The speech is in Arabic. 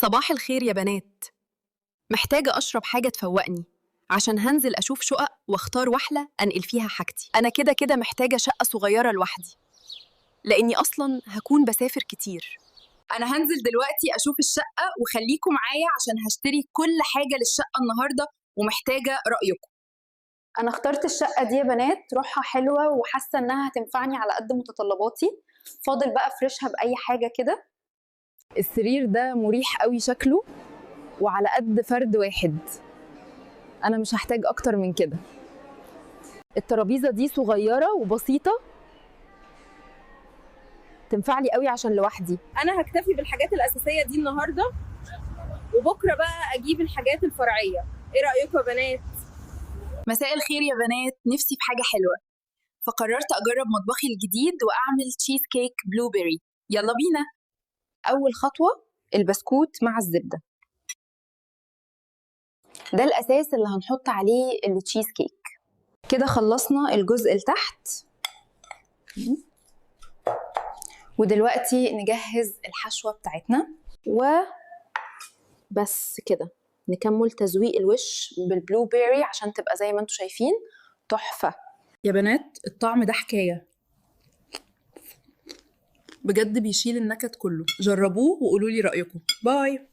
صباح الخير يا بنات. محتاجة أشرب حاجة تفوقني عشان هنزل أشوف شقق واختار واحدة أنقل فيها حاجتي. أنا كده محتاجة شقة صغيرة لوحدي لأني أصلاً هكون بسافر كتير. أنا هنزل دلوقتي أشوف الشقة وخليكم معايا عشان هشتري كل حاجة للشقة النهاردة ومحتاجة رأيكم. أنا اخترت الشقة دي يا بنات، روحها حلوة وحاسة إنها هتنفعني على قد متطلباتي. فاضل بقى أفرشها بأي حاجة كده. السرير ده مريح قوي شكله وعلى قد فرد واحد، انا مش هحتاج اكتر من كده. الترابيزه دي صغيره وبسيطه تنفع لي قوي عشان لوحدي. انا هكتفي بالحاجات الاساسيه دي النهارده وبكره بقى اجيب الحاجات الفرعيه. ايه رايكم يا بنات؟ مساء الخير يا بنات، نفسي في حاجة حلوة فقررت أجرب مطبخي الجديد وأعمل تشيز كيك بلو بيري. يلا بينا. اول خطوه البسكوت مع الزبده، ده الاساس اللي هنحط عليه التشيز كيك. كده خلصنا الجزء لتحت، ودلوقتي نجهز الحشوه بتاعتنا وبس كده نكمل تزويق الوش بالبلو بيري عشان تبقى زي ما انتم شايفين تحفه. يا بنات الطعم ده حكاية بجد، بيشيل النكد كله. جربوه وقولوا لي رأيكم. باي.